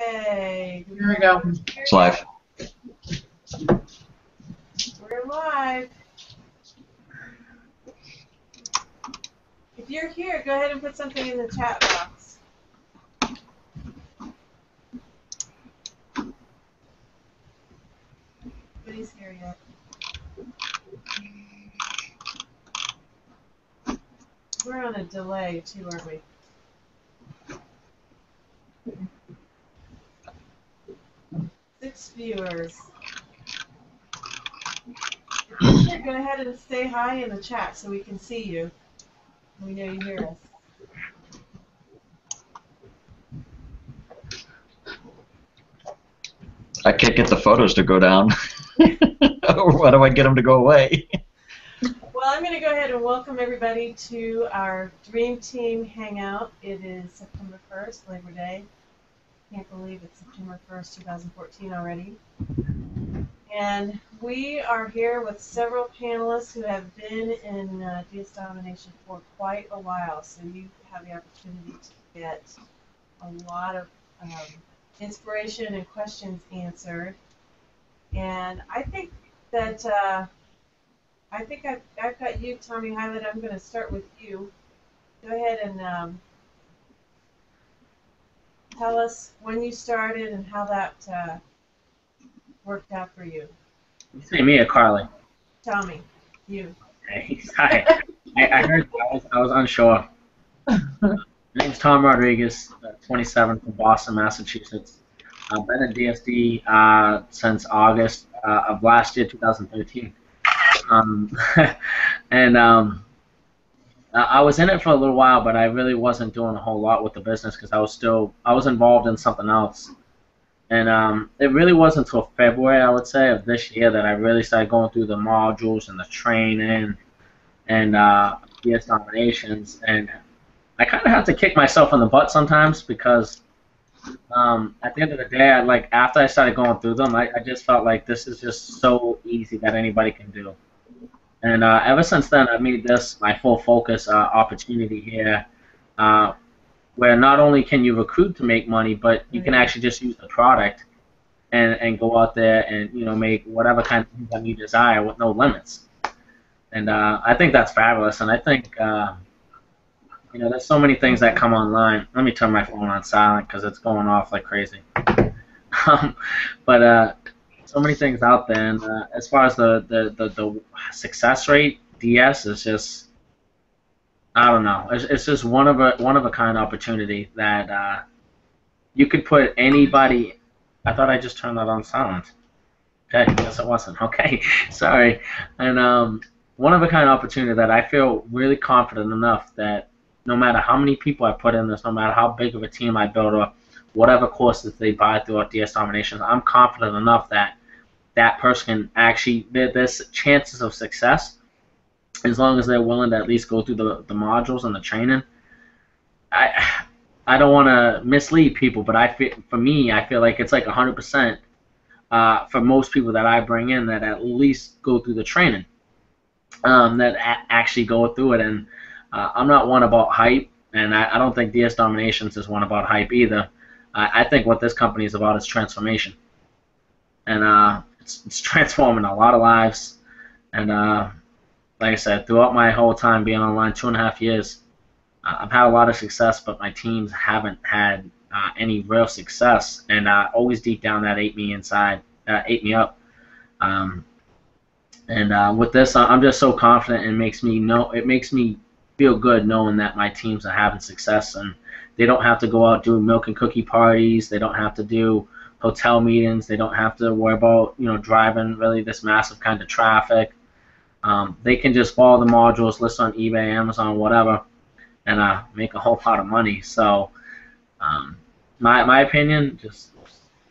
Hey, Here we go. It's live. we're live. If you're here, go ahead and put something in the chat box. Nobody's here yet. We're on a delay too, aren't we? Six viewers. If you're here, go ahead and say hi in the chat so we can see you. We know you hear us. I can't get the photos to go down. Or why do I get them to go away? Well, I'm going to go ahead and welcome everybody to our Dream Team Hangout. It is September 1st, Labor Day. Can't believe it's September 1st, 2014 already. And we are here with several panelists who have been in Ds Domination for quite a while. So you have the opportunity to get a lot of inspiration and questions answered. And I think that I've got you, Tommy Hyland. I'm going to start with you. Go ahead and tell us when you started and how that worked out for you. You say me or Carly? Tommy, you. Hey, hi. I heard I was unsure. My name's Tom Rodriguez, 27 from Boston, Massachusetts. I've been in DSD since August of last year, 2013. And I was in it for a little while, but I really wasn't doing a whole lot with the business because I was involved in something else. And it really wasn't until February, I would say, of this year that I really started going through the modules and the training and DS Dominations. And I kind of had to kick myself in the butt sometimes because at the end of the day, after I started going through them, I just felt like this is just so easy that anybody can do. And ever since then, I've made this my full focus opportunity here, where not only can you recruit to make money, but you can actually just use the product and go out there and make whatever kind of income you desire with no limits. And I think that's fabulous. And I think there's so many things that come online. Let me turn my phone on silent because it's going off like crazy. But so many things out there, and as far as the success rate, DS is just, I don't know. It's just one of a kind opportunity that you could put anybody. I thought I just turned that on silent. Okay, guess it wasn't. Okay, sorry. And one of a kind opportunity that I feel really confident enough that no matter how many people I put in this, no matter how big of a team I build or whatever courses they buy throughout DS Domination, I'm confident enough that that person can actually, there's chances of success as long as they're willing to at least go through the modules and the training. I don't want to mislead people, but I feel like it's like 100% for most people that I bring in that at least go through the training, that actually go through it. And I'm not one about hype, and I don't think DS Dominations is one about hype either. I think what this company is about is transformation, and it's transforming a lot of lives. And like I said, throughout my whole time being online, 2.5 years, I've had a lot of success, but my teams haven't had any real success, and always deep down that ate me up. And with this, I'm just so confident, and it makes me feel good knowing that my teams are having success, and they don't have to go out do milk and cookie parties. They don't have to do hotel meetings. They don't have to worry about driving really this massive kind of traffic. They can just follow the modules, list on eBay, Amazon, whatever, and make a whole lot of money. So, my opinion, just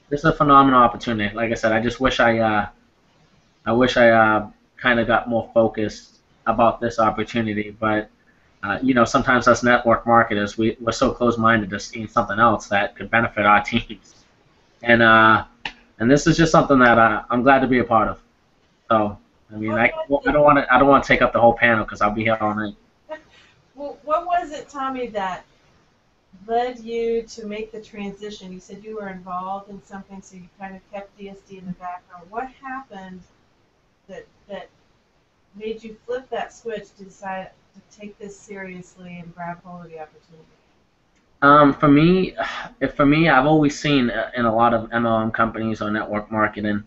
this is a phenomenal opportunity. Like I said, I just wish I kind of got more focused about this opportunity. But sometimes us network marketers, we're so close-minded to seeing something else that could benefit our teams, and this is just something that I'm glad to be a part of. So. I mean, I don't want to take up the whole panel because I'll be here all night. Well, what was it, Tommy, that led you to make the transition? You said you were involved in something, so you kind of kept DSD in the background. What happened that made you flip that switch to decide to take this seriously and grab hold of the opportunity? For me, I've always seen in a lot of MLM companies or network marketing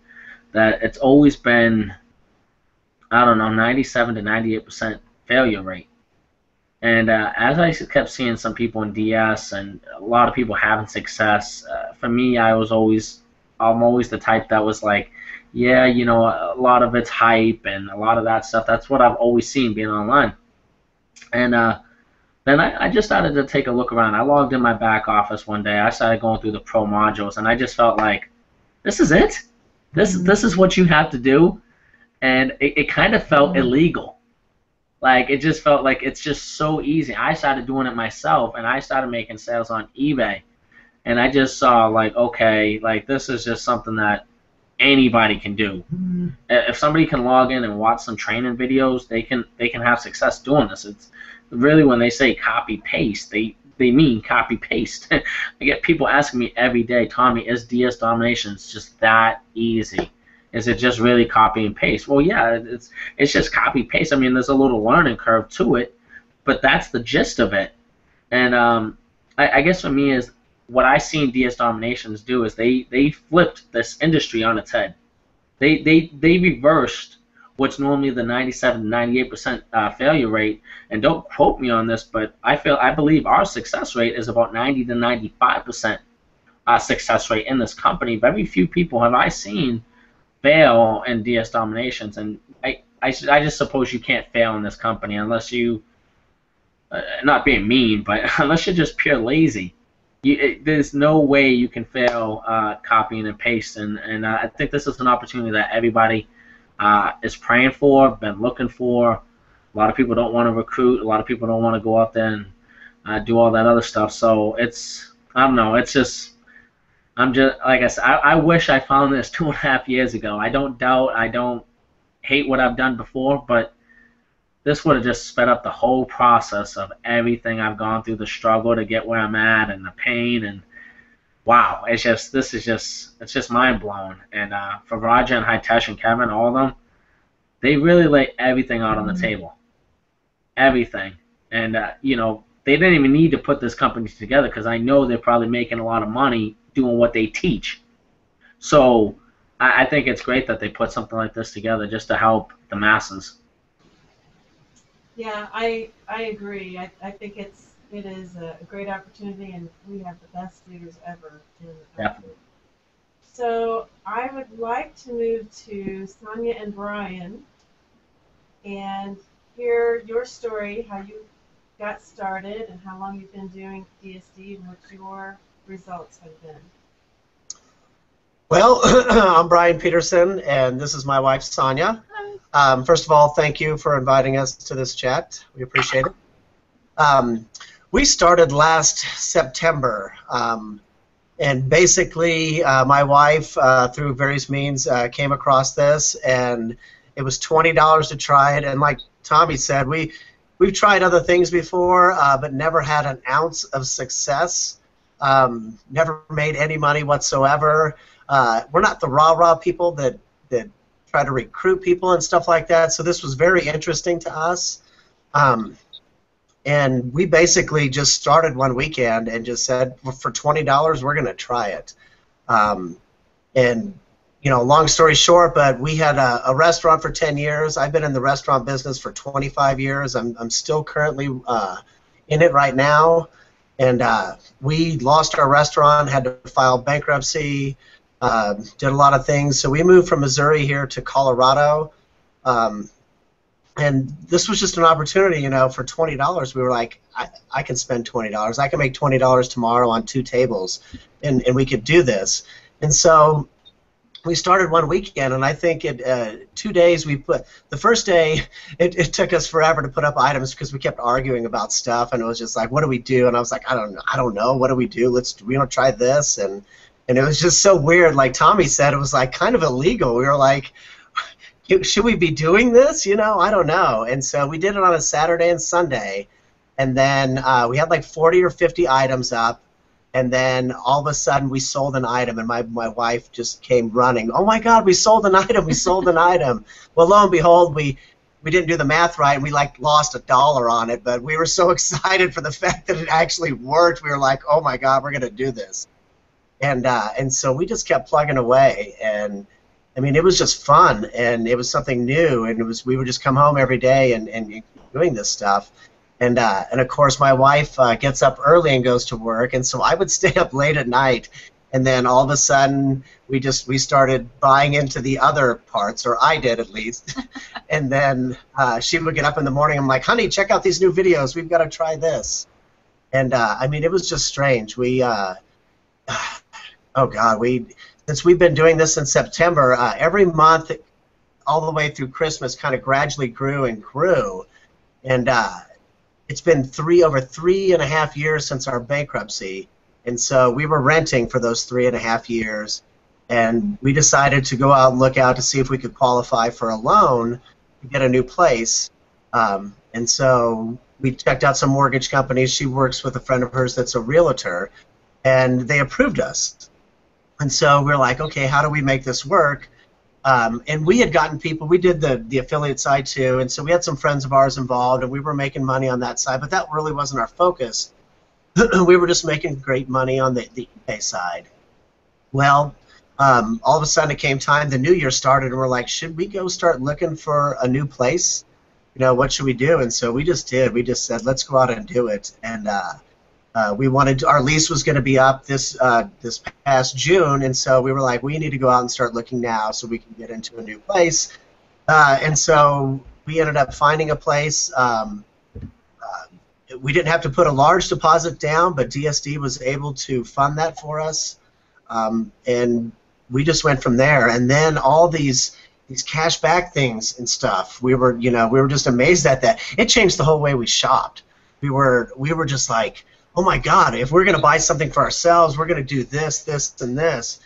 that it's always been, I don't know, 97 to 98% failure rate. And as I kept seeing some people in DS and a lot of people having success, for me, I'm always the type that was like, yeah, a lot of it's hype and a lot of that stuff. That's what I've always seen being online. And then I just started to take a look around. I logged in my back office one day. I started going through the pro modules, and I just felt like, this is it? This is what you have to do? And it kind of felt illegal. Like, it just felt like it's just so easy. I started doing it myself, and I started making sales on eBay. And I just saw, like, okay, like, this is just something that anybody can do. If somebody can log in and watch some training videos, they can have success doing this. It's really, when they say copy paste, they mean copy paste. I get people asking me every day, Tommy, is DS Domination just that easy? Is it just really copy and paste? Well, yeah, it's just copy paste. I mean, there's a little learning curve to it, but that's the gist of it. And I guess for me is what I seen DS Dominations do is they flipped this industry on its head. They reversed what's normally the 97 to 98% failure rate. And don't quote me on this, but I believe our success rate is about 90 to 95% success rate in this company. Very few people have I seen fail in DS Dominations, and I just suppose you can't fail in this company unless you, not being mean, but unless you're just pure lazy. There's no way you can fail copying and pasting, and I think this is an opportunity that everybody is praying for, been looking for. A lot of people don't want to recruit. A lot of people don't want to go out there and do all that other stuff. So I don't know, it's just, I'm just, like I said, I wish I found this 2.5 years ago. I don't hate what I've done before, but this would have just sped up the whole process of everything I've gone through, the struggle to get where I'm at, and the pain, and wow, it's just mind blowing. And for Roger and Hitesh and Kevin, all of them, they really lay everything out on the table, everything. And they didn't even need to put this company together because I know they're probably making a lot of money doing what they teach. So I think it's great that they put something like this together just to help the masses. Yeah, I agree. I think it is a great opportunity, and we have the best leaders ever in the country. So I would like to move to Sonia and Brian and hear your story, how you got started and how long you've been doing DSD and what your results have been. Well, I'm Brian Peterson, and this is my wife, Sonia. First of all, thank you for inviting us to this chat. We appreciate it. We started last September, and basically my wife, through various means, came across this, and it was $20 to try it. And like Tommy said, we've tried other things before, but never had an ounce of success. Never made any money whatsoever. We're not the rah-rah people that try to recruit people and stuff like that, so this was very interesting to us. And we basically just started one weekend and just said, for $20, we're going to try it. And, long story short, but we had a restaurant for 10 years. I've been in the restaurant business for 25 years. I'm still currently in it right now. And we lost our restaurant, had to file bankruptcy, did a lot of things. So we moved from Missouri here to Colorado. And this was just an opportunity, for $20. We were like, I can spend $20. I can make $20 tomorrow on 2 tables, and we could do this. And so we started one weekend, and I think 2 days the first day, it took us forever to put up items because we kept arguing about stuff, and it was just like, what do we do? And I was like, I don't know. What do we do? We don't try this. And it was just so weird. Like Tommy said, it was like kind of illegal. We were like, should we be doing this? I don't know. And so we did it on a Saturday and Sunday, and then we had like 40 or 50 items up, and then all of a sudden we sold an item, and my wife just came running. Oh my God, we sold an item! We sold an item! Well, lo and behold, we didn't do the math right, and we like lost $1 on it. But we were so excited for the fact that it actually worked. We were like, oh my God, we're gonna do this, and so we just kept plugging away, and I mean it was just fun, and it was something new, and we would just come home every day and doing this stuff. And of course, my wife gets up early and goes to work, and so I would stay up late at night. And then all of a sudden, we started buying into the other parts, or I did at least. And then she would get up in the morning. I'm like, honey, check out these new videos. We've got to try this. And I mean, it was just strange. Oh God, since we've been doing this in September, every month, all the way through Christmas, kind of gradually grew and grew. And it's been over 3.5 years since our bankruptcy, and so we were renting for those 3.5 years, and we decided to go out and look out to see if we could qualify for a loan to get a new place. And so we checked out some mortgage companies. She works with a friend of hers that's a realtor, and they approved us. And so we're like, okay, how do we make this work? And we had gotten people, we did the affiliate side too, and so we had some friends of ours involved, and we were making money on that side, but that really wasn't our focus. We were just making great money on the eBay side. Well, all of a sudden it came time, the new year started, and we're like, should we go start looking for a new place? You know, what should we do? And so we just did. We just said, let's go out and do it. And our lease was going to be up this past June, and so we were like, we need to go out and start looking now so we can get into a new place. And so we ended up finding a place. We didn't have to put a large deposit down, but DSD was able to fund that for us, and we just went from there. And then all these cash back things and stuff, we were just amazed at that. It changed the whole way we shopped. We were just like, oh my God, if we're going to buy something for ourselves, we're going to do this, this, and this.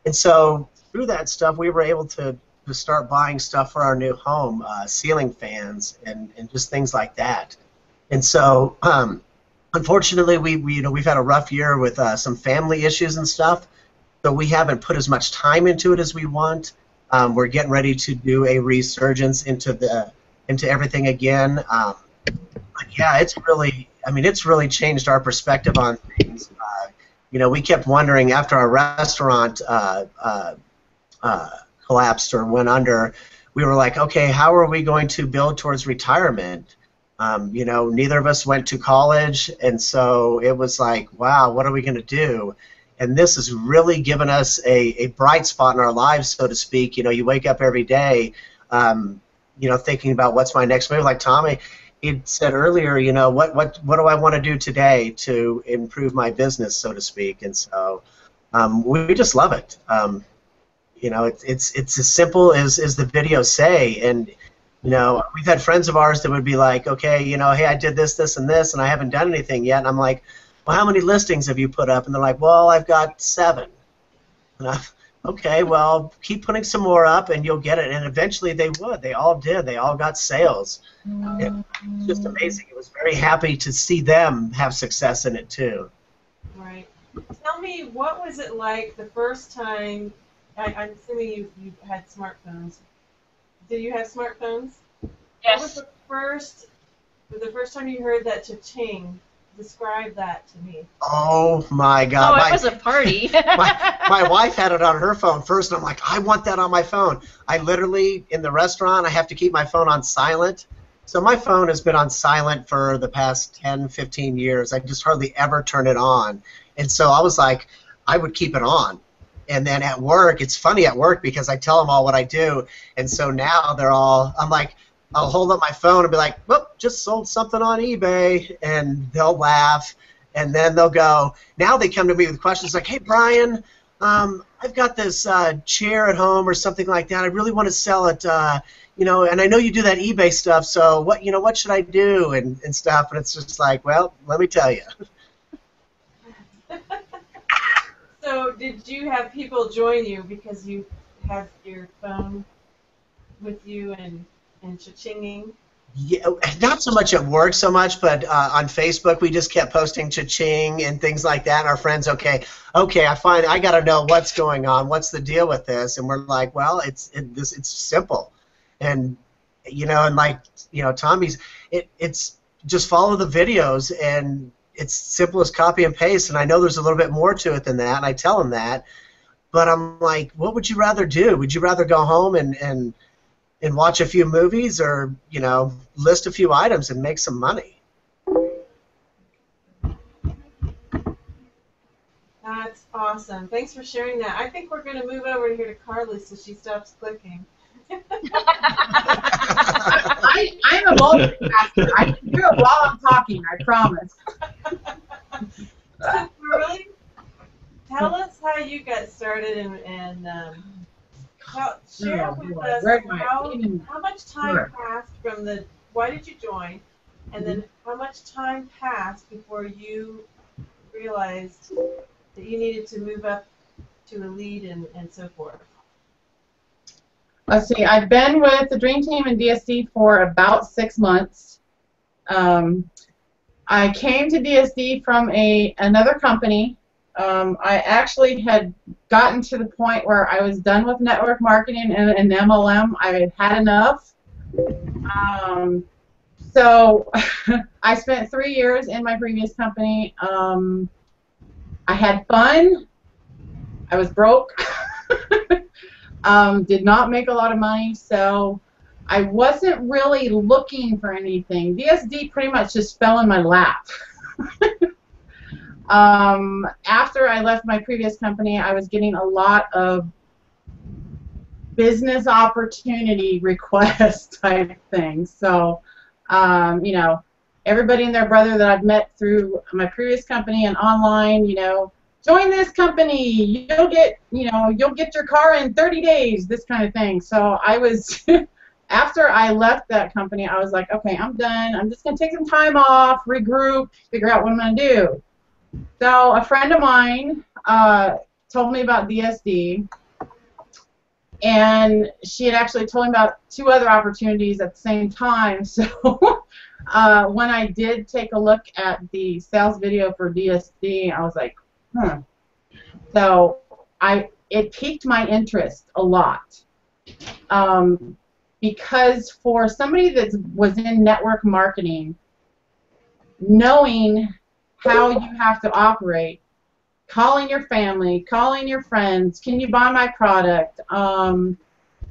And so through that stuff, we were able to start buying stuff for our new home, ceiling fans and just things like that. And so unfortunately, we've had a rough year with some family issues and stuff, so we haven't put as much time into it as we want. We're getting ready to do a resurgence into everything again. But yeah, it's really changed our perspective on things. We kept wondering after our restaurant collapsed or went under, we were like, okay, how are we going to build towards retirement? Neither of us went to college, and so it was like, wow, what are we going to do? And this has really given us a bright spot in our lives, so to speak. You wake up every day, thinking about what's my next move. Like Tommy, he said earlier, what do I want to do today to improve my business, so to speak? And so we just love it. It's as simple as the videos say. And we've had friends of ours that would be like, okay, hey, I did this, this, and this, and I haven't done anything yet. And I'm like, well, how many listings have you put up? And they're like, well, I've got 7. And I'm, okay, well, keep putting some more up, and you'll get it. And eventually they would. They all did. They all got sales. It was just amazing. It was very happy to see them have success in it too. Right. Tell me, what was it like the first time? I'm assuming you had smartphones. Did you have smartphones? Yes. What was the first time you heard that cha-ching? Describe that to me. Oh my God! Oh, it was a party. my wife had it on her phone first, and I'm like, I want that on my phone. I literally, in the restaurant, I have to keep my phone on silent. So my phone has been on silent for the past 10, 15 years. I just hardly ever turn it on. And so I was like, I would keep it on. And then at work, it's funny at work because I tell them all what I do. And so now I'm like, I'll hold up my phone and be like, whoop, just sold something on eBay. And they'll laugh. And then they'll go, now they come to me with questions like, hey, Brian, I've got this chair at home or something like that. I really want to sell it, and I know you do that eBay stuff, so what should I do and stuff? And it's just like, well, let me tell you. So did you have people join you because you have your phone with you and cha-chinging? Yeah, not so much at work so much, but on Facebook we just kept posting cha-ching and things like that. And our friends, okay, I got to know what's going on. What's the deal with this? And we're like, well, it's simple, and and like Tommy's, it's just follow the videos, and it's simple as copy and paste. And I know there's a little bit more to it than that, and I tell them that. But I'm like, what would you rather do? Would you rather go home and watch a few movies, or list a few items and make some money? That's awesome. Thanks for sharing that. I think we're going to move over here to Carly so she stops clicking. I'm a multitasker. I can do it while I'm talking, I promise. So, Carly, tell us how you got started and share with us how much time passed from why did you join, and then how much time passed before you realized that you needed to move up to a lead and so forth. Let's see, I've been with the Dream Team and DSD for about 6 months. I came to DSD from another company. I actually had gotten to the point where I was done with network marketing and MLM. I had enough. So I spent 3 years in my previous company. I had fun. I was broke. Did not make a lot of money, so I wasn't really looking for anything. DSD pretty much just fell in my lap. After I left my previous company, I was getting a lot of business opportunity request type things. So, everybody and their brother that I've met through my previous company and online, join this company, you'll get your car in 30 days, this kind of thing. So I was, after I left that company, I was like, okay, I'm done. I'm just going to take some time off, regroup, figure out what I'm going to do. So a friend of mine told me about DSD, and she had actually told me about 2 other opportunities at the same time. So when I did take a look at the sales video for DSD, I was like, So it piqued my interest a lot, because for somebody that was in network marketing, knowing how you have to operate, calling your family, calling your friends, can you buy my product,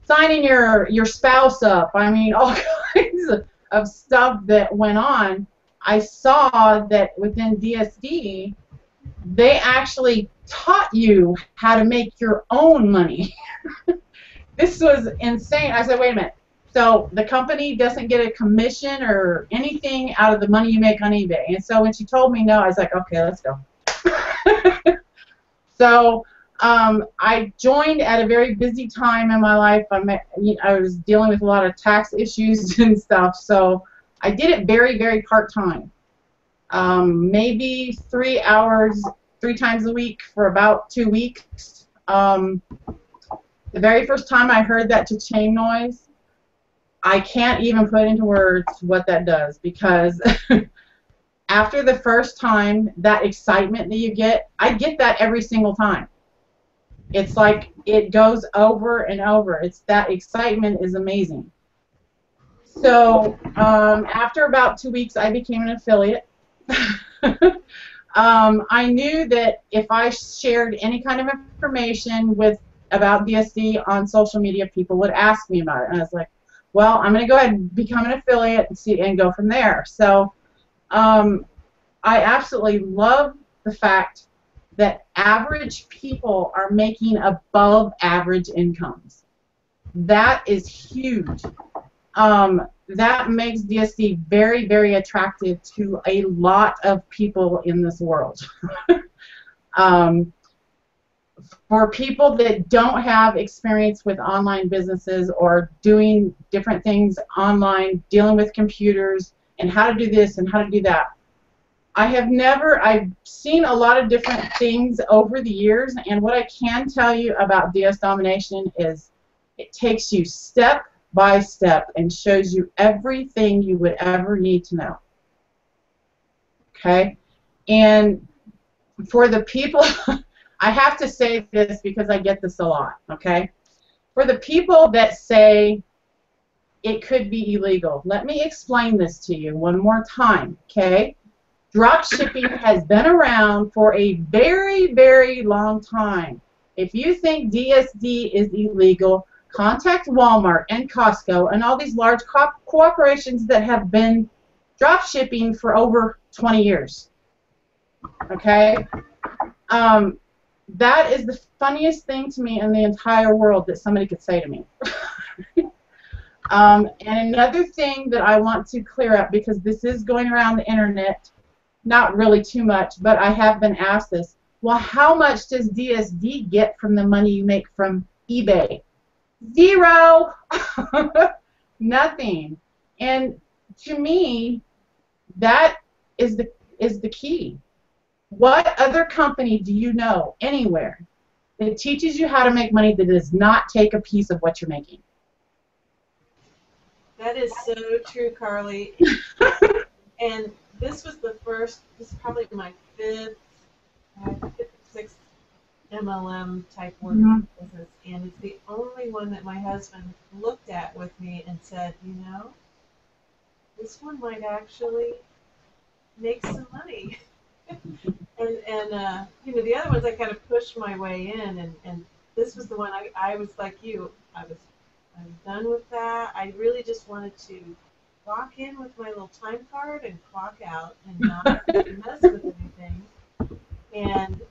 signing your spouse up, I mean, all kinds of stuff that went on. I saw that within DSD, they actually taught you how to make your own money. This was insane. I said, wait a minute. So the company doesn't get a commission or anything out of the money you make on eBay. And so when she told me no, I was like, okay, let's go. So I joined at a very busy time in my life. I was dealing with a lot of tax issues and stuff. So I did it very, very part-time. Maybe 3 hours, 3 times a week for about 2 weeks. The very first time I heard that cha-ching noise, I can't even put into words what that does, because after the first time, that excitement that you get, I get that every single time. It's like it goes over and over. That excitement is amazing. So after about 2 weeks, I became an affiliate. I knew that if I shared any kind of information about DSD on social media, people would ask me about it. And I was like, well, I'm going to go ahead and become an affiliate and go from there. So I absolutely love the fact that average people are making above average incomes. That is huge. That makes DSD very, very attractive to a lot of people in this world. For people that don't have experience with online businesses or doing different things online, dealing with computers and how to do this and how to do that, I've seen a lot of different things over the years, and what I can tell you about DS Domination is it takes you step by step and shows you everything you would ever need to know. Okay? And for the people, I have to say this because I get this a lot, okay? For the people that say it could be illegal, let me explain this to you one more time, okay? Drop shipping has been around for a very, very long time. If you think DSD is illegal, contact Walmart and Costco and all these large corporations that have been drop shipping for over 20 years. Okay? That is the funniest thing to me in the entire world that somebody could say to me. And another thing that I want to clear up, because this is going around the internet, not really too much, but I have been asked this. Well, how much does DSD get from the money you make from eBay? Zero. Nothing. And to me, that is the key. What other company do you know anywhere that teaches you how to make money that does not take a piece of what you're making? That is so true, Carly. And this was the first, this is probably my fifth, sixth MLM type work business, and it's the only one that my husband looked at with me and said, you know, this one might actually make some money. and you know, the other ones I kind of pushed my way in, and this was the one I was like you, I was done with that. I really just wanted to clock in with my little time card and clock out and not mess with anything. And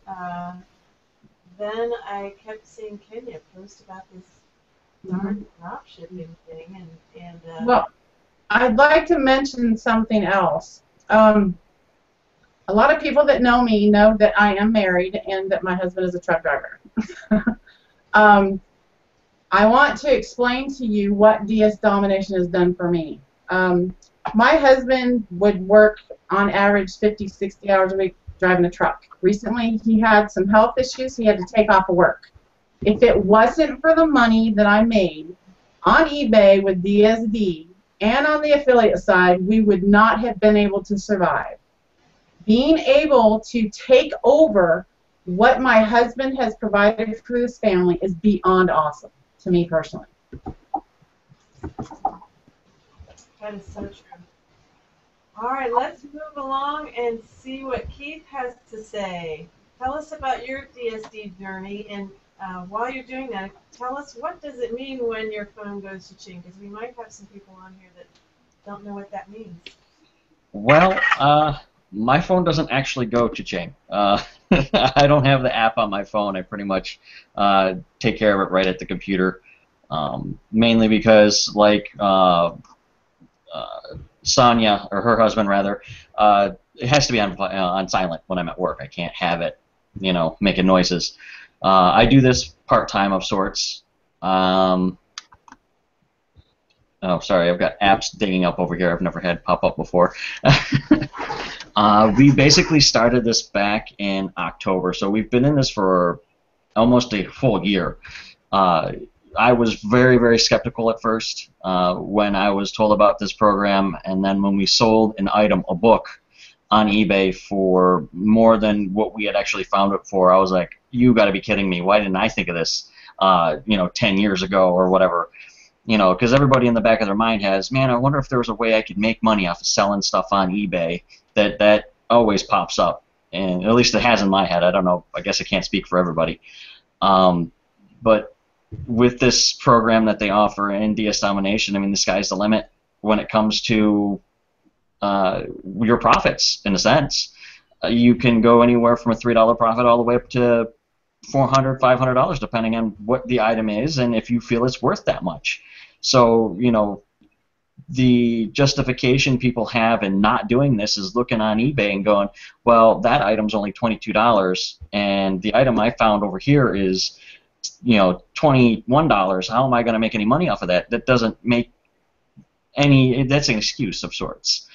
then I kept seeing Kenya post about this darn drop shipping thing, and well, I'd like to mention something else. A lot of people that know me know that I am married and that my husband is a truck driver. I want to explain to you what DS Domination has done for me. My husband would work on average 50, 60 hours a week driving a truck. Recently, he had some health issues. He had to take off of work. If it wasn't for the money that I made on eBay with DSD and on the affiliate side, we would not have been able to survive. Being able to take over what my husband has provided for this family is beyond awesome to me personally. that is so true. All right, let's move along and see what Keith has to say. Tell us about your DSD journey, and while you're doing that, tell us what does it mean when your phone goes to ching, because we might have some people on here that don't know what that means. Well, my phone doesn't actually go to ching. I don't have the app on my phone. I pretty much take care of it right at the computer, mainly because, like Sonia, or her husband rather, it has to be on silent when I'm at work. I can't have it, you know, making noises. I do this part-time of sorts. Oh, sorry, I've got apps digging up over here I've never had pop up before. We basically started this back in October, so we've been in this for almost a full year. I was very, very skeptical at first when I was told about this program, and then when we sold an item, a book, on eBay for more than what we had actually found it for, I was like, you got to be kidding me. Why didn't I think of this, you know, 10 years ago or whatever? You know, because everybody in the back of their mind has, man, I wonder if there was a way I could make money off of selling stuff on eBay. That always pops up, and at least it has in my head. I don't know. I guess I can't speak for everybody. But with this program that they offer in DS Domination, I mean, the sky's the limit when it comes to your profits, in a sense. You can go anywhere from a $3 profit all the way up to $400, $500, depending on what the item is and if you feel it's worth that much. So, you know, the justification people have in not doing this is looking on eBay and going, well, that item's only $22, and the item I found over here is, you know, $21. How am I going to make any money off of that? That doesn't make any, that's an excuse of sorts.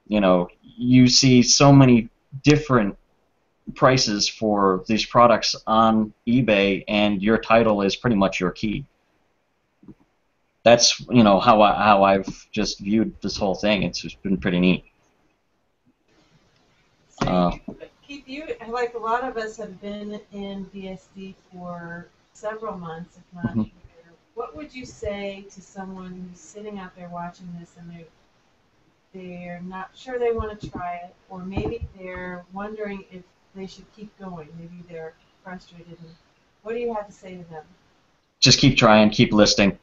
You know, you see so many different prices for these products on eBay, and your title is pretty much your key. that's how I've just viewed this whole thing. It's just been pretty neat. So Keith, you, like a lot of us, have been in DSD for several months, if not a year. What would you say to someone who's sitting out there watching this and they're not sure they want to try it, or maybe they're wondering if they should keep going? Maybe they're frustrated. What do you have to say to them? Just keep trying, keep listing.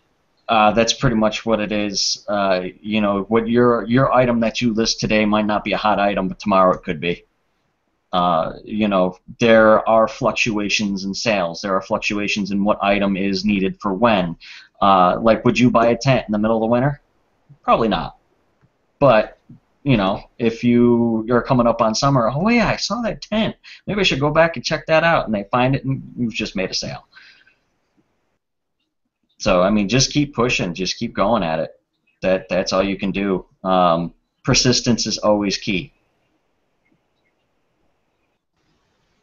That's pretty much what it is. What your item that you list today might not be a hot item, but tomorrow it could be. There are fluctuations in sales. There are fluctuations in what item is needed for when. Like, would you buy a tent in the middle of the winter? Probably not. But, if you're coming up on summer, oh yeah, I saw that tent. Maybe I should go back and check that out. And they find it, and you've just made a sale. So, I mean, just keep pushing. Just keep going at it. That's all you can do. Persistence is always key.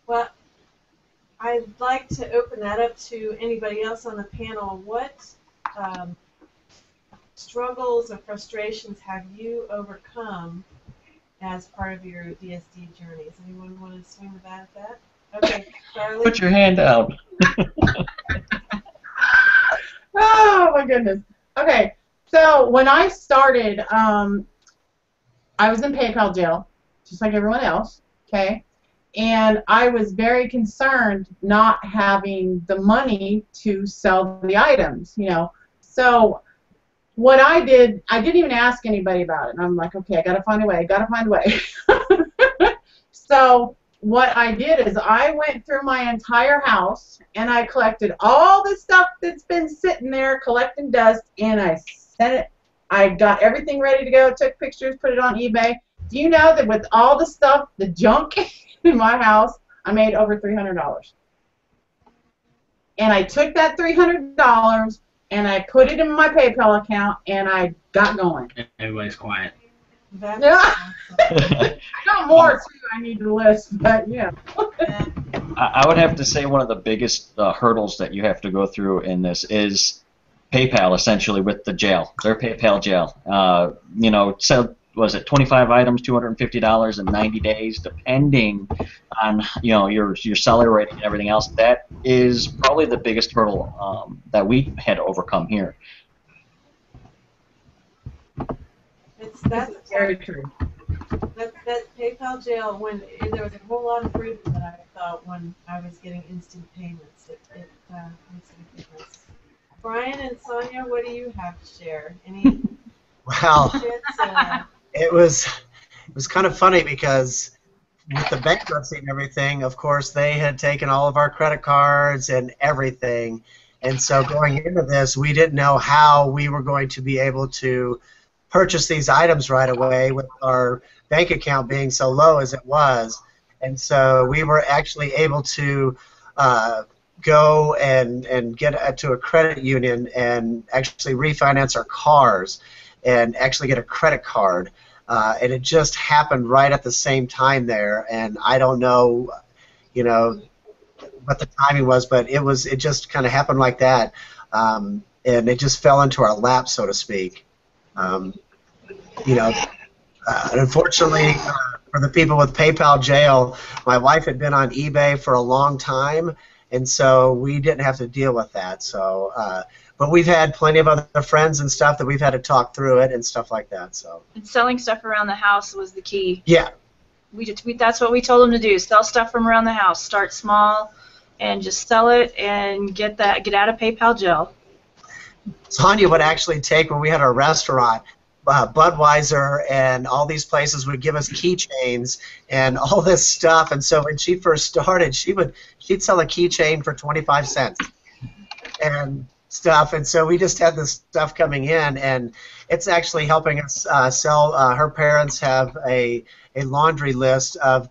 Well, I'd like to open that up to anybody else on the panel. What struggles or frustrations have you overcome as part of your DSD journeys? Anyone want to swing the bat at that? Okay, Charlie. Put your hand out. Oh my goodness. Okay, so when I started, I was in PayPal jail, just like everyone else. Okay. And I was very concerned not having the money to sell the items, So what I did, I didn't even ask anybody about it. And I'm like, okay, I got to find a way, So what I did is I went through my entire house and I collected all the stuff that's been sitting there collecting dust, and I sent it. I got everything ready to go, took pictures, put it on eBay. Do you know that with all the stuff, the junk in my house, I made over $300. And I took that $300 and I put it in my PayPal account and I got going. Everybody's quiet. That's Yeah. awesome. I got more too I need to list, but yeah. I would have to say one of the biggest hurdles that you have to go through in this is PayPal, essentially, with the jail. Their PayPal jail. So was it 25 items, $250 in 90 days, depending on your seller rating and everything else. That is probably the biggest hurdle that we had to overcome here. That's very true. That PayPal jail, when there was a whole lot of freedom that I thought when I was getting instant payments, it makes a big difference. Brian and Sonia, what do you have to share? Any It was kind of funny because with the bankruptcy and everything, of course, they had taken all of our credit cards and everything. And so going into this, we didn't know how we were going to be able to purchase these items right away with our bank account being so low as it was. And so we were actually able to go and get to a credit union and actually refinance our cars and actually get a credit card. And it just happened right at the same time there. And I don't know, what the timing was, but it just kind of happened like that. And it just fell into our lap, so to speak. Unfortunately, for the people with PayPal jail, my wife had been on eBay for a long time, and so we didn't have to deal with that. So, but we've had plenty of other friends and stuff that we've had to talk through it and stuff like that. So. And selling stuff around the house was the key. Yeah. That's what we told them to do. Sell stuff from around the house. Start small, and just sell it and get out of PayPal jail. Sonia would actually take, when we had our restaurant, Budweiser and all these places would give us keychains and all this stuff. And so when she first started, she'd sell a keychain for 25 cents and stuff. And so we just had this stuff coming in, and it's actually helping us sell. Her parents have a laundry list of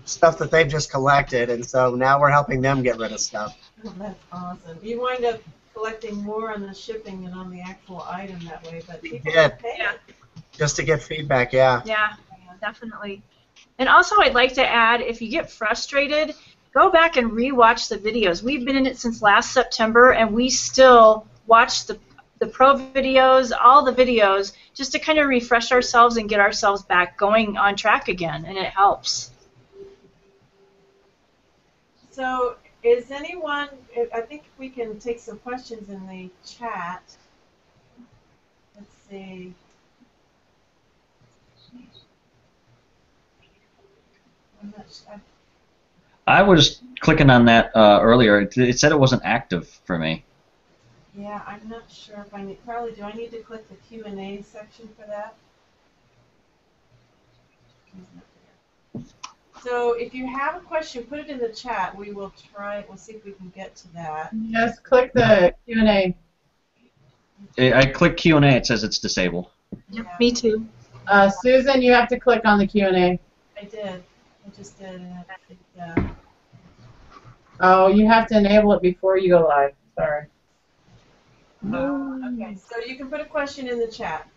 stuff that they've just collected, and so now we're helping them get rid of stuff. Oh, that's awesome. You wind up collecting more on the shipping than on the actual item that way, but people pay. Yeah. Just to get feedback, yeah. Yeah, definitely. And also, I'd like to add, if you get frustrated, go back and rewatch the videos. We've been in it since last September, and we still watch the the pro videos, all the videos, just to kind of refresh ourselves and get ourselves back going on track again, and it helps. So, is anyone? I think we can take some questions in the chat. Let's see. I'm not sure. I was clicking on that earlier. It said it wasn't active for me. Yeah, I'm not sure if I need. Carly, do I need to click the Q&A section for that? So if you have a question, put it in the chat. We will try. We'll see if we can get to that. Yes, click the Q&A. I click Q&A. It says it's disabled. Yep, me too. Susan, you have to click on the Q&A. I did. I just did. Oh, you have to enable it before you go live. Sorry. Okay, so you can put a question in the chat.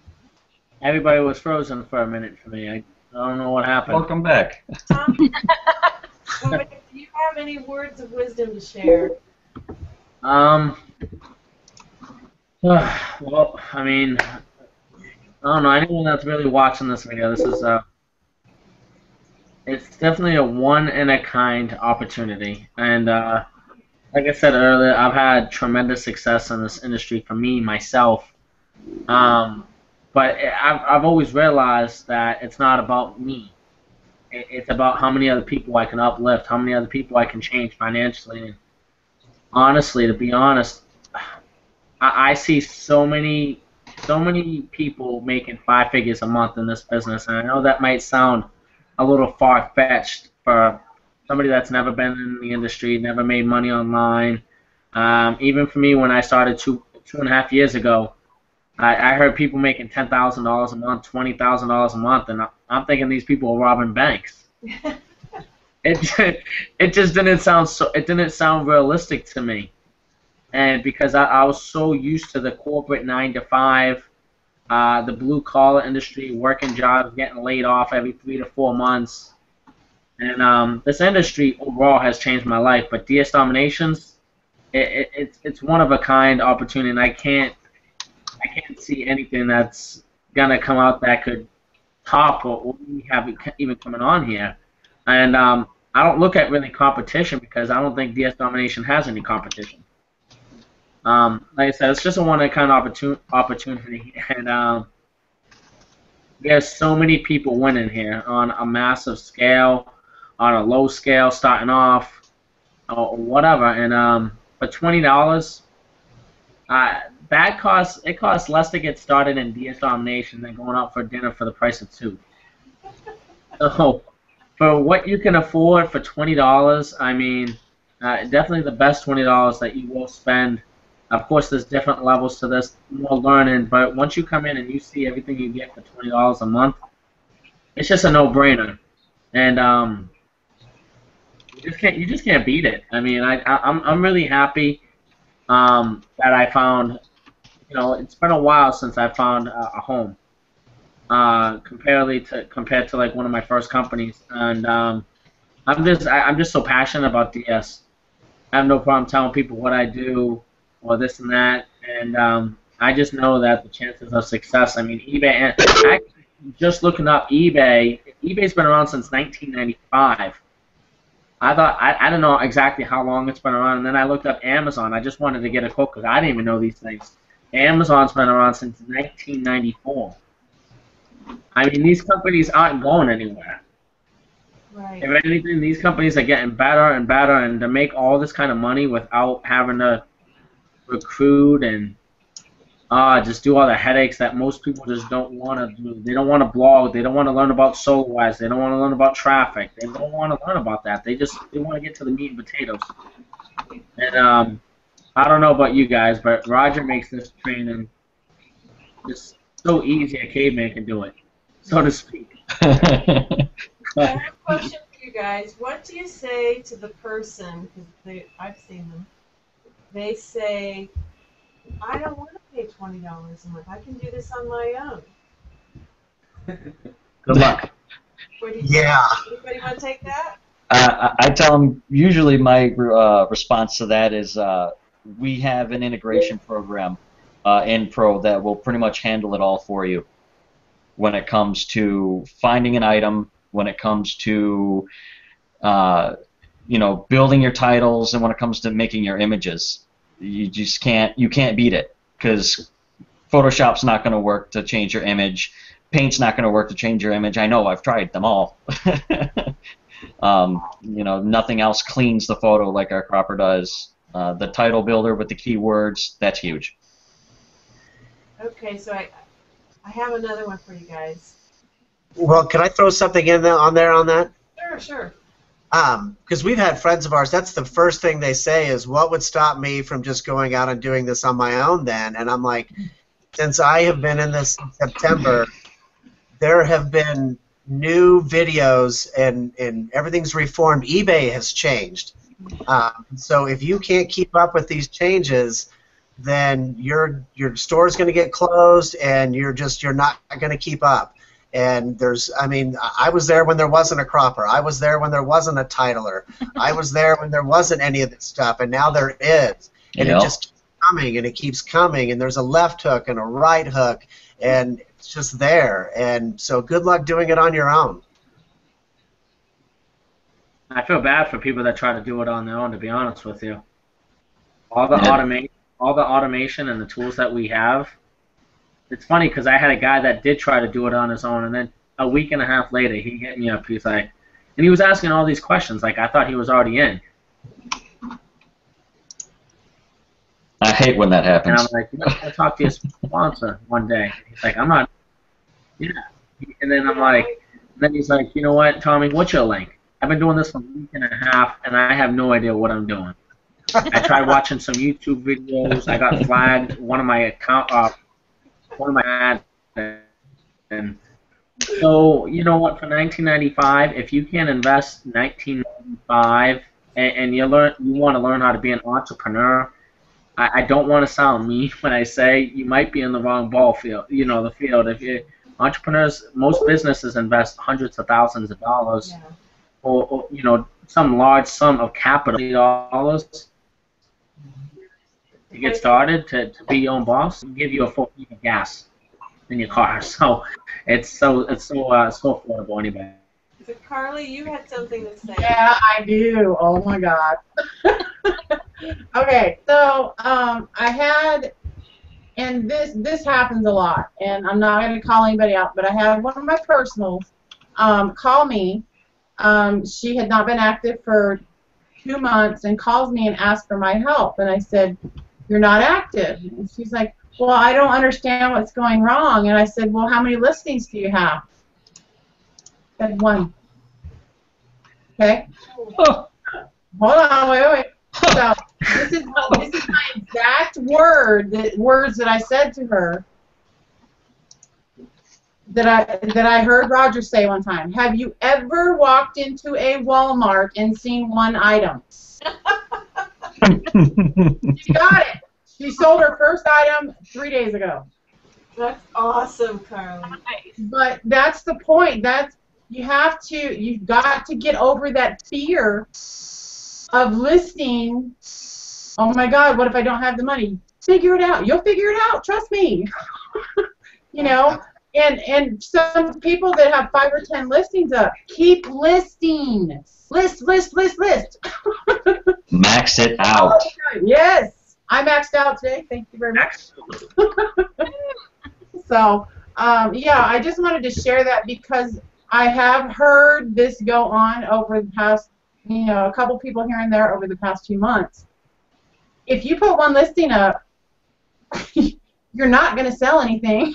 Everybody was frozen for a minute for me. I don't know what happened. Welcome back. Tom, do you have any words of wisdom to share? Well, I mean, I don't know. Anyone that's really watching this video, this is it's definitely a one-in-a-kind opportunity. And like I said earlier, I've had tremendous success in this industry for me, myself. But I've always realized that it's not about me. It's about how many other people I can uplift, how many other people I can change financially. And honestly, to be honest, I see so many people making 5 figures a month in this business, and I know that might sound a little far-fetched for somebody that's never been in the industry, never made money online. Even for me, when I started two and a half years ago, I heard people making $10,000 a month, $20,000 a month, and I'm thinking these people are robbing banks. It just didn't sound realistic to me, and because I was so used to the corporate 9 to 5, the blue collar industry, working jobs, getting laid off every 3 to 4 months, and this industry overall has changed my life. But DS Dominations, it's one of a kind opportunity, and I can't see anything that's gonna come out that could top what we have even coming on here. And I don't look at really competition because I don't think DS Domination has any competition. Like I said, it's just a one-of-a-kind opportunity, and there's so many people winning here on a massive scale, on a low scale, starting off, or whatever. And for $20, it costs less to get started in DS Domination than going out for dinner for the price of 2. So for what you can afford for $20, I mean, definitely the best $20 that you will spend. Of course, there's different levels to this, more learning, but once you come in and you see everything you get for $20 a month, it's just a no-brainer. And you just can't beat it. I mean, I'm really happy that I found. You know, it's been a while since I found a home, compared to like one of my first companies, and I'm just so passionate about DS. I have no problem telling people what I do or this and that, and I just know that the chances of success. I mean, eBay. And actually, just looking up eBay, eBay's been around since 1995. I don't know exactly how long it's been around, and then I looked up Amazon. I just wanted to get a quote because I didn't even know these things. Amazon's been around since 1994. I mean, these companies aren't going anywhere. Right. If anything, these companies are getting better and better, and to make all this kind of money without having to recruit and just do all the headaches that most people just don't want to do. They don't want to blog. They don't want to learn about SoloWise. They don't want to learn about traffic. They don't want to learn about that. They want to get to the meat and potatoes. And I don't know about you guys, but Roger makes this training just so easy a caveman can do it, so to speak. I have a question for you guys. What do you say to the person, because I've seen them, they say, I don't want to pay $20 a month. I can do this on my own. Good luck. Yeah. Anybody want to take that? I tell them, usually my response to that is we have an integration program in Pro that will pretty much handle it all for you when it comes to finding an item, when it comes to building your titles, and when it comes to making your images. You just can't beat it, because Photoshop's not going to work to change your image. Paint's not going to work to change your image. I know, I've tried them all. Nothing else cleans the photo like our cropper does. The title builder with the keywords, that's huge. Okay, so I have another one for you guys. Well, can I throw something in there on that? Sure, sure. Because we've had friends of ours, that's the first thing they say is, what would stop me from just going out and doing this on my own then? And I'm like, since I have been in this in September, there have been new videos and everything's reformed. eBay has changed. So if you can't keep up with these changes, then your store is going to get closed, and you're not going to keep up. And I was there when there wasn't a cropper. I was there when there wasn't a titler. I was there when there wasn't any of this stuff, and now there is. And It just keeps coming, and it keeps coming, and there's a left hook and a right hook, and it's just there. And so good luck doing it on your own. I feel bad for people that try to do it on their own, to be honest with you. All the automation and the tools that we have. It's funny because I had a guy that did try to do it on his own, and then a week and a half later he hit me up. He's like, and he was asking all these questions. Like, I thought he was already in. I hate when that happens. And I'm like, I'll talk to your sponsor one day. He's like, I'm not. Yeah. And then I'm like, then he's like, you know what, Tommy, what's your link? I've been doing this for a week and a half, and I have no idea what I'm doing. I tried watching some YouTube videos. I got flagged. One of my ads, and so you know what? For $19.95, if you can invest $19.95 and you want to learn how to be an entrepreneur, I don't want to sound mean when I say you might be in the wrong field. If entrepreneurs, most businesses invest hundreds of thousands of dollars, or some large sum of capital dollars to get started, to be your own boss, and give you a full tank of gas in your car. So it's so affordable anyway. So Carly, you had something to say. Yeah, I do. Oh my God. Okay, so I had, and this happens a lot, and I'm not going to call anybody out, but I had one of my personals call me. She had not been active for 2 months and calls me and asks for my help, and I said, "You're not active." And she's like, "Well, I don't understand what's going wrong." And I said, "Well, how many listings do you have?" I said, 1. Okay. Oh. Hold on, wait. So this is my exact words that I said to her that I heard Roger say one time. Have you ever walked into a Walmart and seen one item? She got it. She sold her first item 3 days ago. That's awesome, Carly. But that's the point. You've got to get over that fear of listing. Oh my God, what if I don't have the money? Figure it out. You'll figure it out. Trust me. And some people that have 5 or 10 listings up, keep listing. List. Max it out. Yes, I maxed out today. Thank you very much. So, yeah, I just wanted to share that because I have heard this go on over the past, a couple people here and there over the past 2 months. If you put one listing up, you're not going to sell anything.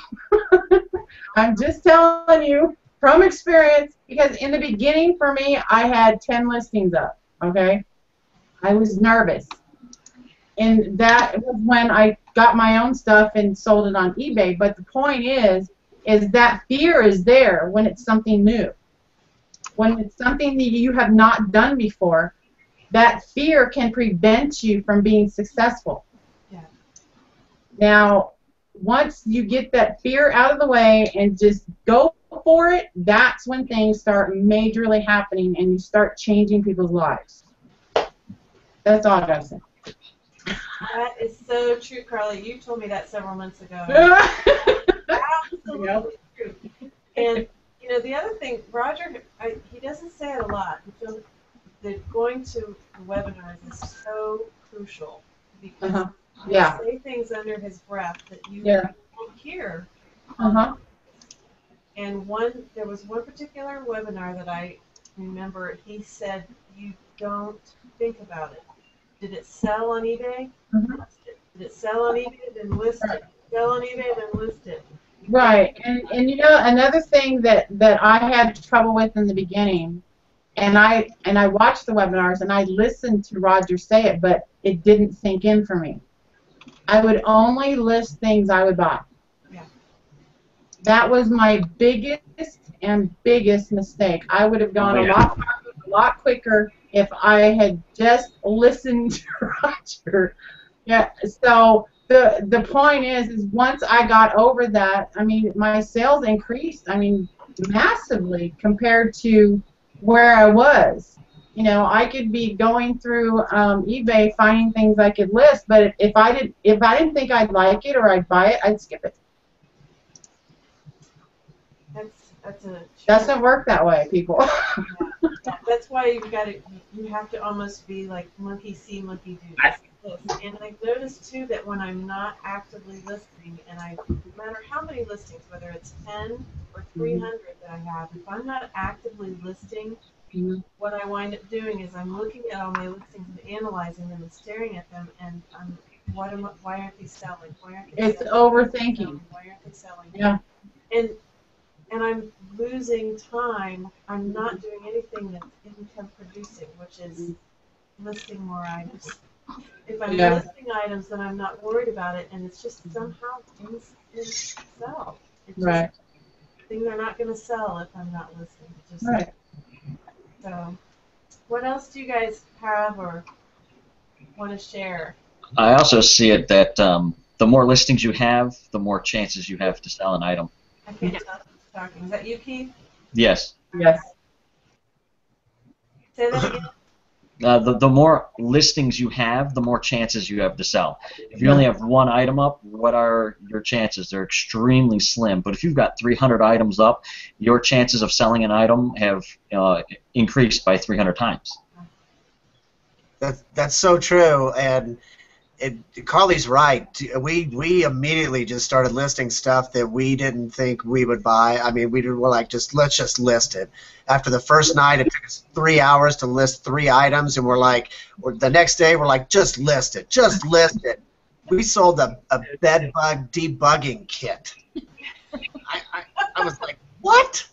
I'm just telling you from experience, because in the beginning for me, I had 10 listings up, okay? I was nervous. And that was when I got my own stuff and sold it on eBay. But the point is that fear is there when it's something new. When it's something that you have not done before, that fear can prevent you from being successful. Yeah. Now, once you get that fear out of the way and just go for it, that's when things start majorly happening and you start changing people's lives. That's all I got to say. That is so true, Carly. You told me that several months ago. Absolutely true. And you know, the other thing, Roger, he doesn't say it a lot. He feels that going to webinars is so crucial because Yeah. he'll say things under his breath that you won't hear. And there was one particular webinar that I remember. He said, "You don't think about it. Did it sell on eBay? List it. Did it sell on eBay? Then list it. Sell on eBay? Then list it." Right, and you know, another thing that I had trouble with in the beginning, and I watched the webinars and I listened to Roger say it, but it didn't sink in for me. I would only list things I would buy. Yeah. That was my biggest mistake. I would have gone a lot quicker if I had just listened to Roger. Yeah. So the point is once I got over that, I mean, my sales increased. I mean, massively compared to where I was. You know, I could be going through eBay finding things I could list, but if I didn't think I'd like it or I'd buy it, I'd skip it. That's a Doesn't work that way, people. Yeah. That's why you have to almost be like monkey see, monkey do. And I've noticed too that when I'm not actively listing, and no matter how many listings, whether it's 10 or 300 that I have, if I'm not actively listing, what I wind up doing is I'm looking at all my listings and analyzing them and staring at them, and why aren't they selling? Why aren't they It's selling? overthinking. Why aren't they selling? Yeah. And I'm losing time. I'm not doing anything that's income producing, which is listing more items. If I'm listing items, then I'm not worried about it, and it's just somehow things sell. Right. Things are not going to sell if I'm not listing. Right. So, what else do you guys have or want to share? I also see it that the more listings you have, the more chances you have to sell an item. I can't tell who's talking. Is that you, Keith? Yes. Yes. Say that again. The more listings you have, the more chances you have to sell. If you only have one item up, what are your chances? They're extremely slim. But if you've got 300 items up, your chances of selling an item have increased by 300 times. That's so true, and Carly's right. We immediately just started listing stuff that we didn't think we would buy. I mean, were like, let's just list it. After the first night, it took us 3 hours to list 3 items, and the next day we're like, just list it, just list it. We sold a bed bug debugging kit. I was like, what?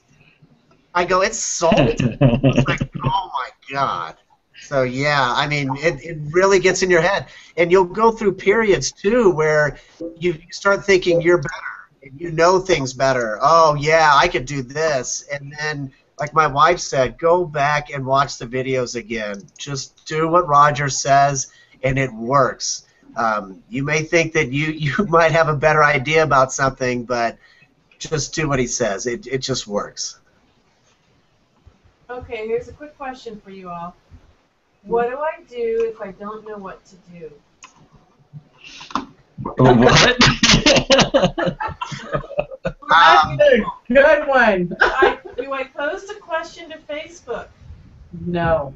I go, it's sold? I was like, oh my God. So yeah, I mean, it really gets in your head, and you'll go through periods too where you start thinking you're better, and you know things better. Oh yeah, I could do this, and then, like my wife said, go back and watch the videos again. Just do what Roger says, and it works. You may think that you might have a better idea about something, but just do what he says. It just works. Okay, here's a quick question for you all. What do I do if I don't know what to do? What? Good one. Do I post a question to Facebook? No.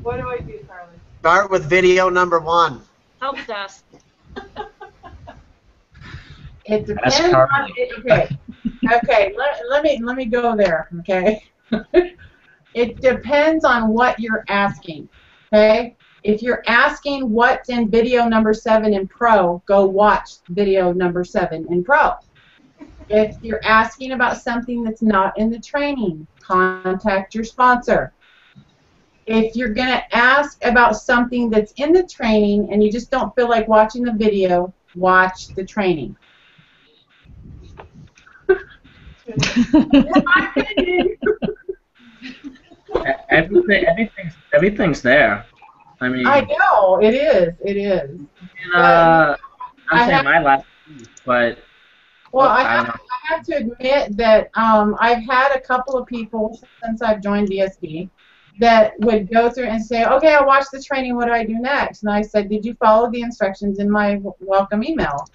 What do I do, Carly? Start with video number 1. Help desk. It depends on okay. Let me go there. Okay. It depends on what you're asking. Okay. If you're asking what's in video number 7 in Pro, go watch video number 7 in Pro. If you're asking about something that's not in the training, contact your sponsor. If you're going to ask about something that's in the training and you just don't feel like watching the video, watch the training. Everything's there. I mean, I know it is. It is. And, I'm saying my last week, but well, I have to admit that I've had a couple of people since I've joined DSD that would go through and say, okay, I watched the training, what do I do next? And I said, did you follow the instructions in my welcome email?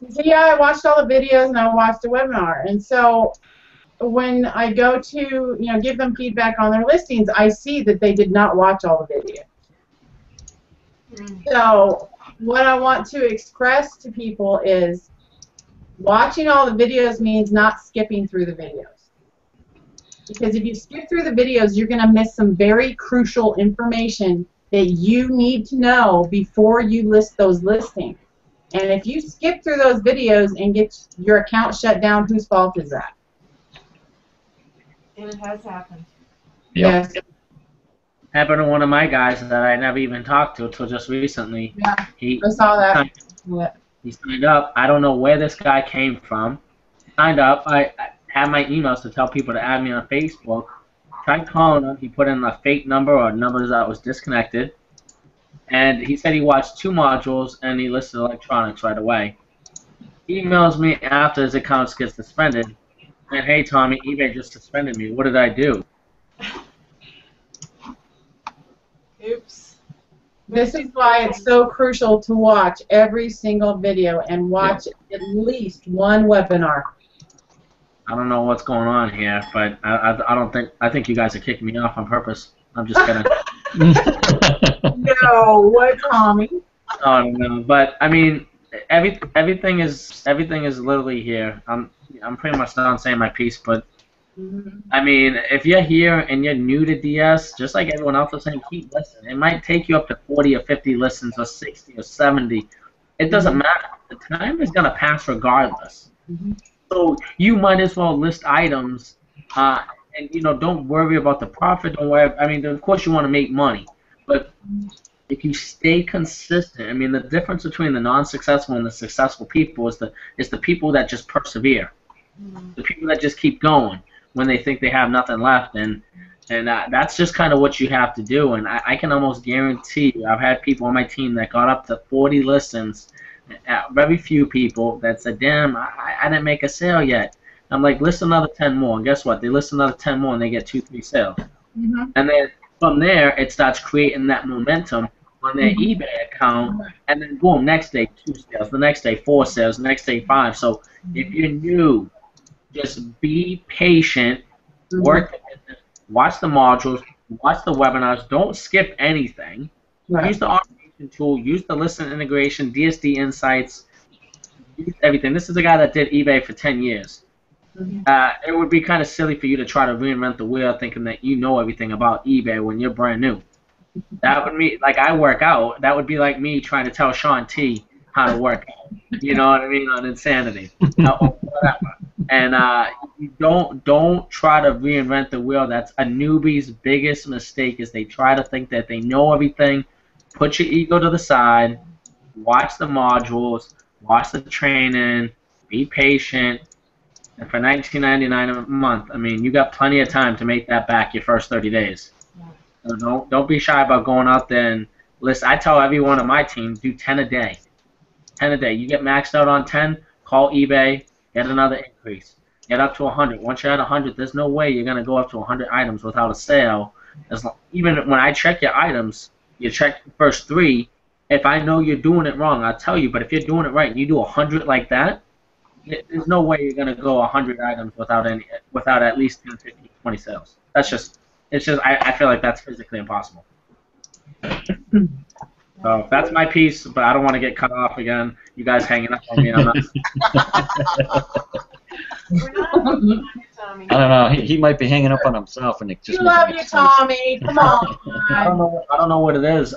He said, yeah, I watched all the videos and I watched the webinar. And so when I go to, give them feedback on their listings, I see that they did not watch all the videos. So what I want to express to people is watching all the videos means not skipping through the videos. Because if you skip through the videos, you're going to miss some very crucial information that you need to know before you list those listings. And if you skip through those videos and get your account shut down, whose fault is that? And it has happened. Yep. Yes. Happened to one of my guys that I never even talked to until just recently. Yeah, He I saw that. Yeah. He signed up. I don't know where this guy came from. Signed up. I had my emails to tell people to add me on Facebook. Tried calling him. He put in a fake number or numbers that was disconnected. And he said he watched 2 modules and he listed electronics right away. He emails me after his account gets suspended. And hey, Tommy, eBay just suspended me. What did I do? Oops. This is why it's so crucial to watch every single video and watch at least one webinar. I don't know what's going on here, but I don't think I think you guys are kicking me off on purpose. I'm just kidding. No, what, Tommy? Oh no, but I mean, everything is literally here. I'm pretty much done saying my piece, but I mean, if you're here and you're new to DS, just like everyone else is saying, keep listening. It might take you up to 40 or 50 listens or 60 or 70. It doesn't matter. The time is gonna pass regardless. So you might as well list items, and don't worry about the profit. Don't worry. I mean, of course you want to make money, but if you stay consistent, I mean, the difference between the non-successful and the successful people is the people that just persevere, the people that just keep going when they think they have nothing left, and that's just kind of what you have to do. And I can almost guarantee you, I've had people on my team that got up to 40 listens. Very few people that said, damn, I didn't make a sale yet. I'm like, list another 10 more. And guess what? They list another 10 more and they get 2-3 sales. And then from there, it starts creating that momentum on their eBay account. And then boom, next day 2 sales, the next day 4 sales, the next day 5. So if you're new, just be patient, work the business, watch the modules, watch the webinars. Don't skip anything. Use the automation tool, use the listen integration, DSD insights, use everything. This is a guy that did eBay for 10 years. It would be kind of silly for you to try to reinvent the wheel thinking that you know everything about eBay when you're brand new. That would be like I work out. That would be like me trying to tell Sean T how to work out. You know what I mean? On insanity. Whatever. And you don't try to reinvent the wheel. That's a newbie's biggest mistake is they try to think that they know everything. Put your ego to the side. Watch the modules. Watch the training. Be patient. And for $19.99 a month, I mean, you got plenty of time to make that back your first 30 days. So don't be shy about going out there and listen. I tell everyone on my team, do 10 a day. 10 a day. You get maxed out on 10, call eBay, get another increase. Get up to 100. Once you're at 100, there's no way you're going to go up to 100 items without a sale. Even when I check your items, you check the first 3. If I know you're doing it wrong, I'll tell you. But if you're doing it right and you do 100 like that, there's no way you're going to go 100 items without at least 10, 15, 20 sales. I feel like that's physically impossible. So that's my piece, but I don't want to get cut off again. You guys hanging up on me. I'm not. We're not on you, Tommy. I don't know. He might be hanging up on himself, and it just. We love you, Tommy. Come on. I don't know what it is.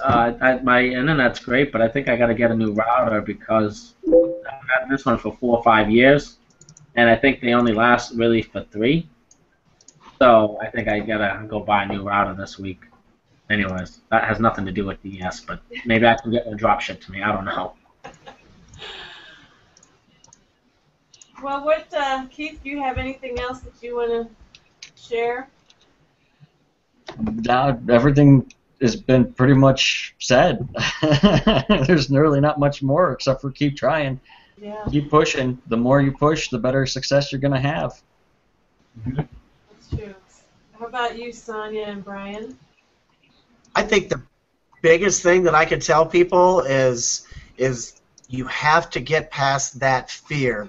My internet's great, but I think I got to get a new router because I've had this one for 4 or 5 years, and I think they only last really for 3. So I think I gotta go buy a new router this week. Anyways, that has nothing to do with DS, but maybe I can get them drop shipped to me. I don't know. Well, Keith, do you have anything else that you want to share? Everything has been pretty much said. There's really not much more except for keep trying. Yeah. Keep pushing. The more you push, the better success you're going to have. That's true. How about you, Sonia and Brian? I think the biggest thing that I could tell people is you have to get past that fear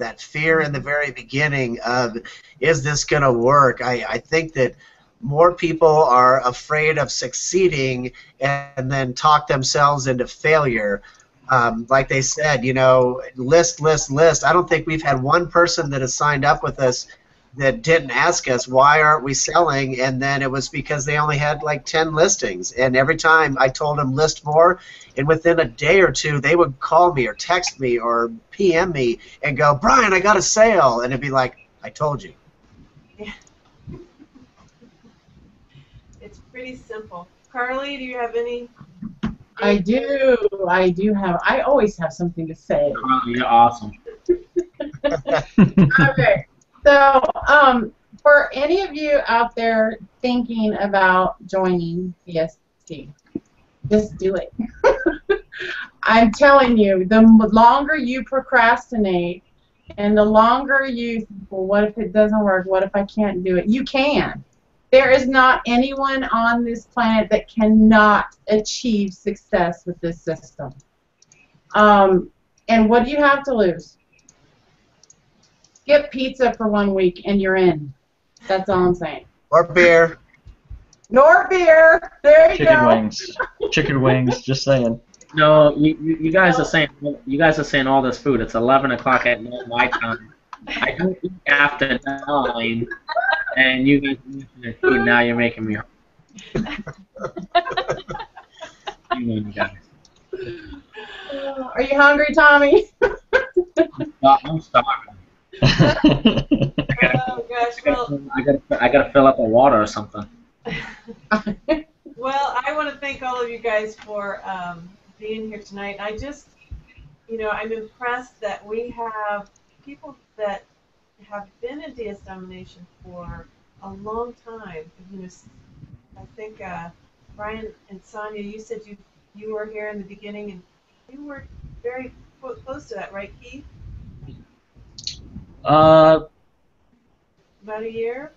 in the very beginning of, is this going to work? I think that more people are afraid of succeeding and then talk themselves into failure. Like they said, you know, list. I don't think we've had one person that has signed up with us that didn't ask us why aren't we selling, and then it was because they only had like 10 listings, and every time I told them list more, and within a day or two they would call me or text me or PM me and go, Brian, I got a sale, and it'd be like, I told you. Yeah. It's pretty simple. Carly, do you have any? I do have. I always have something to say. You're awesome. Okay. So, for any of you out there thinking about joining DST, just do it. I'm telling you, the longer you procrastinate and the longer you, well, what if it doesn't work? What if I can't do it? You can. There is not anyone on this planet that cannot achieve success with this system. And what do you have to lose? Get pizza for 1 week and you're in. That's all I'm saying. Or beer. Nor beer. There you Chicken go. wings. Chicken wings. Just saying. No, you guys are saying all this food. It's 11 o'clock at night my time. I don't eat after 9, and you guys are mentioning food. Now you're making me. You guys. Are you hungry, Tommy? I'm starving. Oh gosh, well, I gotta fill up with water or something. well, I want to thank all of you guys for being here tonight. I just, you know, I'm impressed that we have people that have been in DS Domination for a long time. You know, I think Brian and Sonia, you said you were here in the beginning, and you were very close to that, right, Keith? About a year?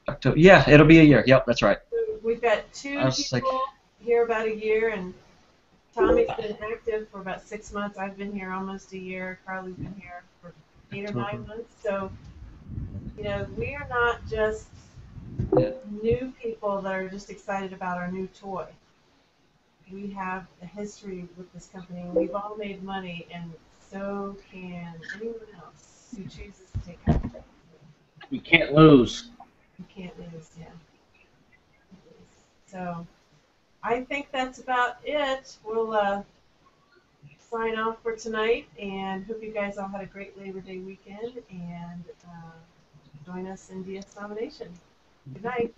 October. Yeah, it'll be a year. Yep, that's right. So we've got two people here about a year, and Tommy's been active for about 6 months. I've been here almost a year. Carly's been here for 8 or 9 months. So, you know, we are not just new people that are just excited about our new toy. We have a history with this company. We've all made money, and so can anyone else who chooses to take out. You can't lose. You can't lose, yeah. So I think that's about it. We'll sign off for tonight, and hope you guys all had a great Labor Day weekend, and join us in DS Domination. Good night.